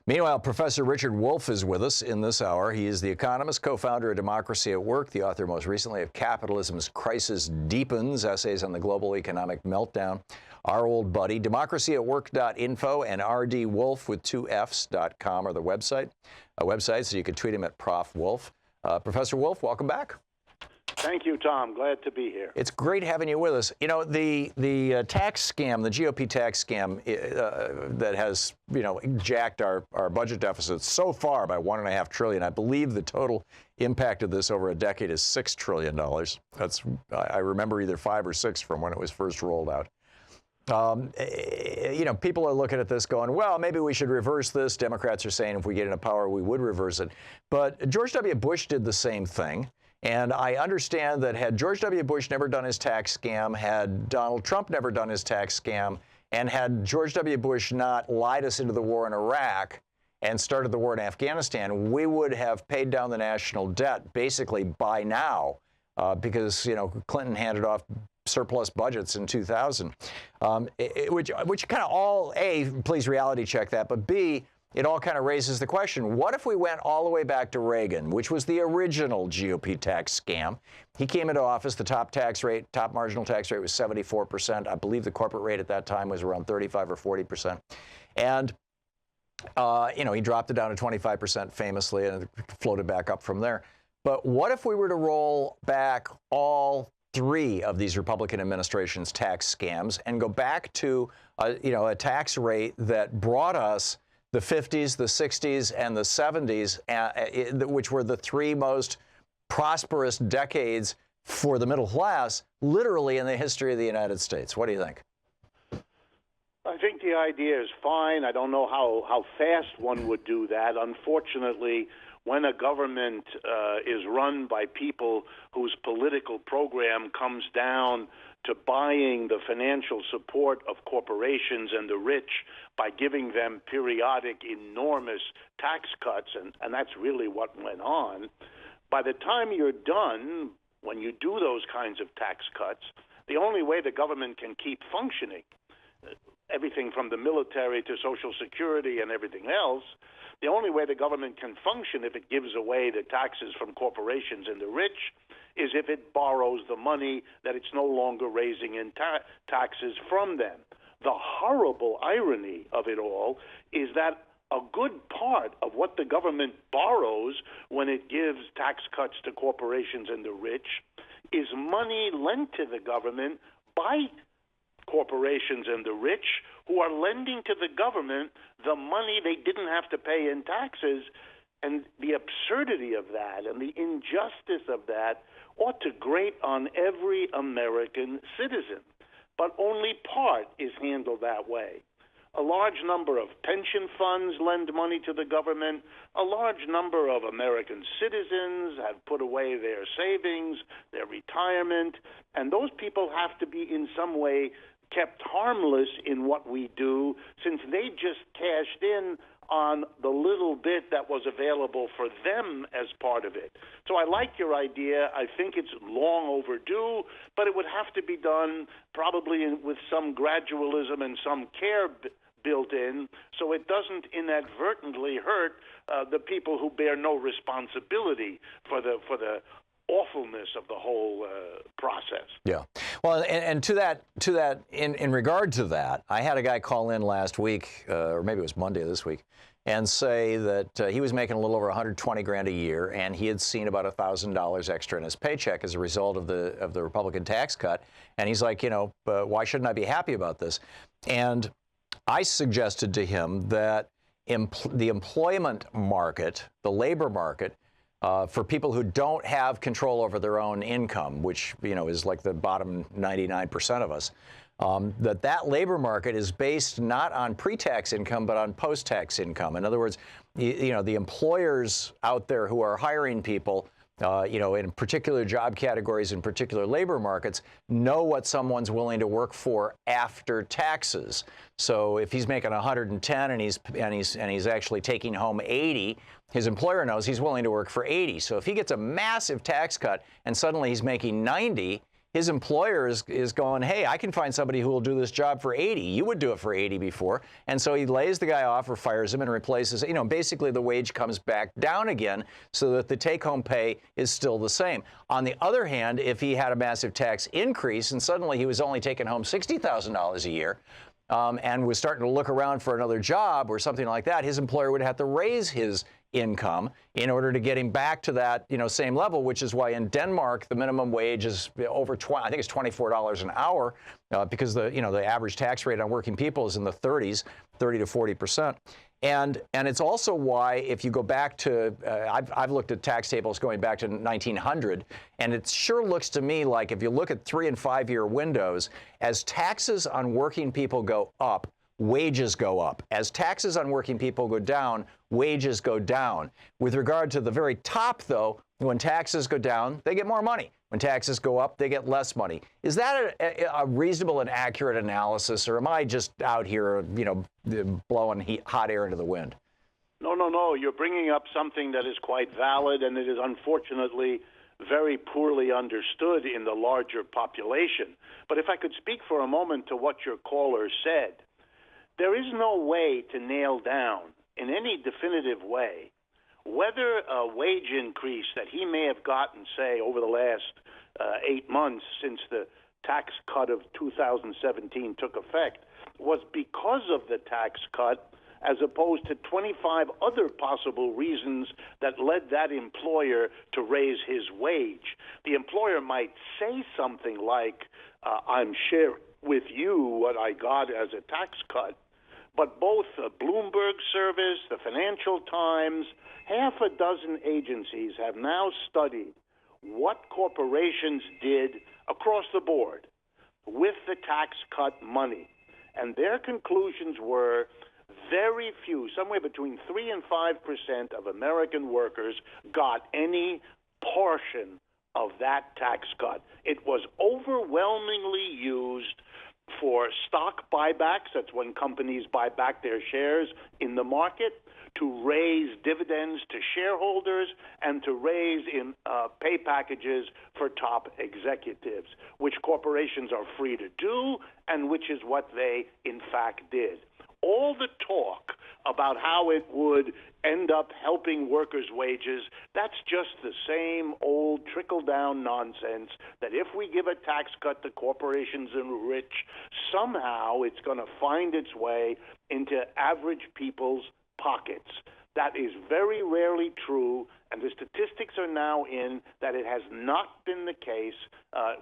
Meanwhile, Professor Richard Wolff is with us in this hour. He is the economist, co-founder of Democracy at Work, the author most recently of Capitalism's Crisis Deepens, Essays on the Global Economic Meltdown. Our old buddy, democracyatwork.info and rdwolf with 2fs.com are the websites, so you can tweet him at Prof. Wolff. Professor Wolff, welcome back. Thank you, Tom. Glad to be here. It's great having you with us. You know, the tax scam, the GOP tax scam that has, jacked our budget deficit so far by $1.5 trillion. I believe the total impact of this over a decade is $6 trillion. I remember either 5 or 6 from when it was first rolled out. People are looking at this going, well, maybe we should reverse this. Democrats are saying if we get into power, we would reverse it. But George W. Bush did the same thing. And I understand that had George W. Bush never done his tax scam, had Donald Trump never done his tax scam, and had George W. Bush not lied us into the war in Iraq and started the war in Afghanistan, we would have paid down the national debt basically by now because, Clinton handed off surplus budgets in 2000, which kind of all, A, please reality check that, but B, it all kind of raises the question, what if we went all the way back to Reagan, which was the original GOP tax scam? He came into office, the top marginal tax rate was 74%. I believe the corporate rate at that time was around 35 or 40%. And, he dropped it down to 25% famously and floated back up from there. But what if we were to roll back all 3 of these Republican administrations' tax scams and go back to, a tax rate that brought us the 50s, the 60s, and the 70s, which were the 3 most prosperous decades for the middle class, literally in the history of the United States. What do you think? I think the idea is fine. I don't know how fast one would do that. Unfortunately, when a government is run by people whose political program comes down to buying the financial support of corporations and the rich by giving them periodic enormous tax cuts, and that's really what went on. By the time you're done, when you do those kinds of tax cuts, the only way the government can keep functioning, everything from the military to Social Security and everything else, the only way the government can function if it gives away the taxes from corporations and the rich is if it borrows the money that it's no longer raising in taxes from them. The horrible irony of it all is that a good part of what the government borrows when it gives tax cuts to corporations and the rich is money lent to the government by corporations and the rich who are lending to the government the money they didn't have to pay in taxes. And the absurdity of that and the injustice of that ought to grate on every American citizen. But only part is handled that way. A large number of pension funds lend money to the government. A large number of American citizens have put away their savings, their retirement, and those people have to be in some way kept harmless in what we do, since they just cashed in on the little bit that was available for them as part of it. So I like your idea. I think it's long overdue, but it would have to be done probably with some gradualism and some care built in, so it doesn't inadvertently hurt the people who bear no responsibility for the awfulness of the whole process. Yeah. Well, and to that, in regard to that, I had a guy call in last week, or maybe it was Monday this week, and say that he was making a little over 120 grand a year, and he had seen about $1,000 extra in his paycheck as a result of the Republican tax cut. And he's like, why shouldn't I be happy about this? And I suggested to him that the employment market, the labor market, for people who don't have control over their own income, which is like the bottom 99% of us, that labor market is based not on pre-tax income but on post-tax income. In other words, the employers out there who are hiring people, in particular job categories in particular labor markets, know what someone's willing to work for after taxes. So if he's making 110 and he's actually taking home 80, his employer knows he's willing to work for 80. So if he gets a massive tax cut and suddenly he's making 90, his employer is going, hey, I can find somebody who will do this job for 80. You would do it for 80 before. And so he lays the guy off or fires him and replaces, basically the wage comes back down again so that the take-home pay is still the same. On the other hand, if he had a massive tax increase and suddenly he was only taking home $60,000 a year, and was starting to look around for another job or something like that, his employer would have to raise his income in order to get him back to that, same level, which is why in Denmark the minimum wage is over I think it's $24 an hour, because the average tax rate on working people is in the 30s, 30 to 40%. And it's also why, if you go back to, I've looked at tax tables going back to 1900, and it sure looks to me like if you look at 3 and 5 year windows, as taxes on working people go up, wages go up. As taxes on working people go down, wages go down. With regard to the very top, though, when taxes go down, they get more money. When taxes go up, they get less money. Is that a reasonable and accurate analysis, or am I just out here, blowing hot air into the wind? No. You're bringing up something that is quite valid, and it is unfortunately very poorly understood in the larger population. But if I could speak for a moment to what your caller said, there is no way to nail down in any definitive way whether a wage increase that he may have gotten, say, over the last 8 months since the tax cut of 2017 took effect, was because of the tax cut as opposed to 25 other possible reasons that led that employer to raise his wage. The employer might say something like, I'm sharing with you what I got as a tax cut. But both the Bloomberg Service, the Financial Times, half a dozen agencies have now studied what corporations did across the board with the tax cut money. And their conclusions were very few, somewhere between 3 and 5% of American workers got any portion of that tax cut. It was overwhelmingly used for stock buybacks, that's when companies buy back their shares in the market, to raise dividends to shareholders, and to raise in pay packages for top executives, which corporations are free to do, and which is what they, in fact, did. All the talk about how it would end up helping workers' wages, that's just the same old trickle-down nonsense that if we give a tax cut to corporations and rich, somehow it's going to find its way into average people's pockets. That is very rarely true, and the statistics are now in that it has not been the case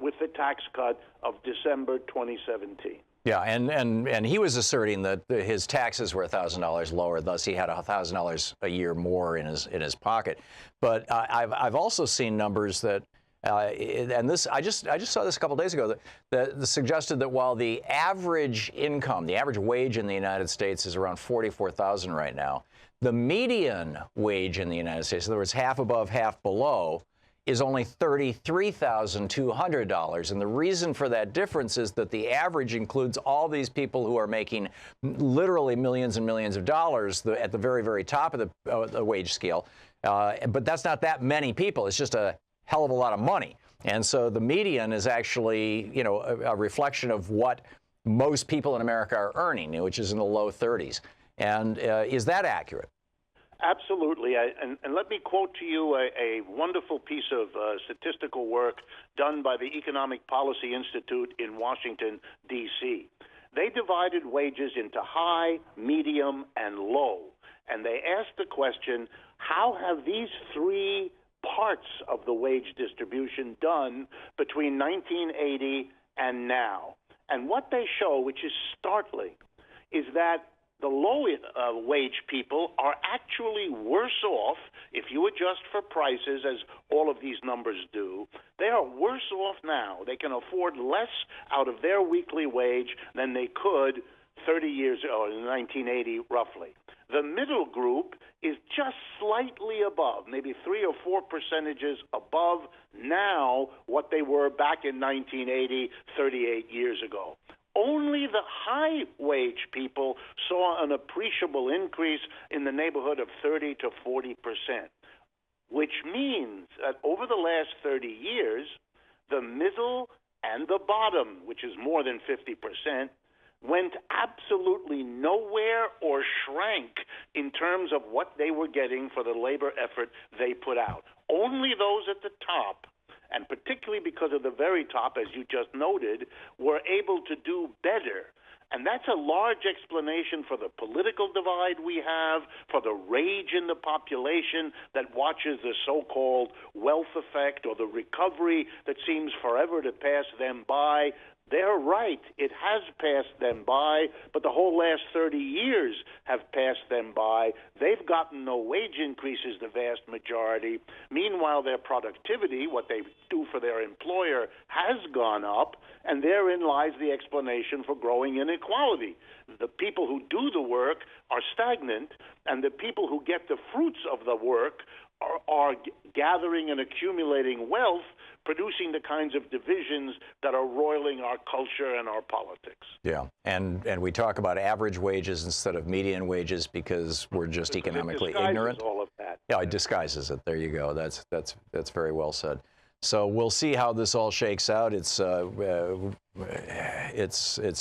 with the tax cut of December 2017. Yeah, and he was asserting that his taxes were $1,000 lower, thus he had $1,000 a year more in his pocket. But I've also seen numbers that, and this I just saw this a couple days ago, that suggested that while the average income, the average wage in the United States is around $44,000 right now, the median wage in the United States, in other words, half above, half below, is only $33,200. And the reason for that difference is that the average includes all these people who are making literally millions and millions of dollars at the very, very top of the wage scale. But that's not that many people. It's just a hell of a lot of money. And so the median is actually, a reflection of what most people in America are earning, which is in the low 30s. And is that accurate? Absolutely. And let me quote to you a wonderful piece of statistical work done by the Economic Policy Institute in Washington, D.C. They divided wages into high, medium, and low. And they asked the question, how have these three parts of the wage distribution done between 1980 and now? And what they show, which is startling, is that the low wage people are actually worse off if you adjust for prices, as all of these numbers do. They are worse off now. They can afford less out of their weekly wage than they could 30 years ago, in 1980, roughly. The middle group is just slightly above, maybe 3 or 4 percentages above now what they were back in 1980, 38 years ago. Only the high-wage people saw an appreciable increase in the neighborhood of 30 to 40%, which means that over the last 30 years, the middle and the bottom, which is more than 50%, went absolutely nowhere or shrank in terms of what they were getting for the labor effort they put out. Only those at the top, and particularly because of the very top, as you just noted, were able to do better. And that's a large explanation for the political divide we have, for the rage in the population that watches the so-called wealth effect or the recovery that seems forever to pass them by. They're right. It has passed them by, but the whole last 30 years have passed them by. They've gotten no wage increases, the vast majority. Meanwhile, their productivity, what they do for their employer, has gone up, and therein lies the explanation for growing inequality. The people who do the work are stagnant, and the people who get the fruits of the work are gathering and accumulating wealth, producing the kinds of divisions that are roiling our culture and our politics. Yeah, and we talk about average wages instead of median wages because we're just economically ignorant. All of that. Yeah, it disguises it. There you go. That's very well said. So we'll see how this all shakes out. It's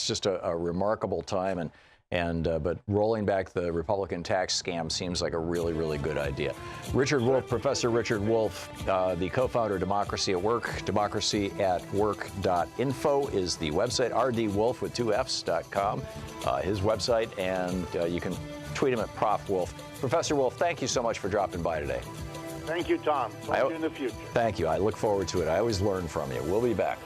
just a remarkable time, but rolling back the Republican tax scam seems like a really, really good idea. Richard Wolff, Professor Richard Wolff, the co-founder of Democracy at Work. Democracyatwork.info is the website. rdwolff with 2fs.com, his website, and you can tweet him at Prof. Wolff. Professor Wolff, thank you so much for dropping by today. Thank you, Tom. Talk to you in the future. Thank you. I look forward to it. I always learn from you. We'll be back.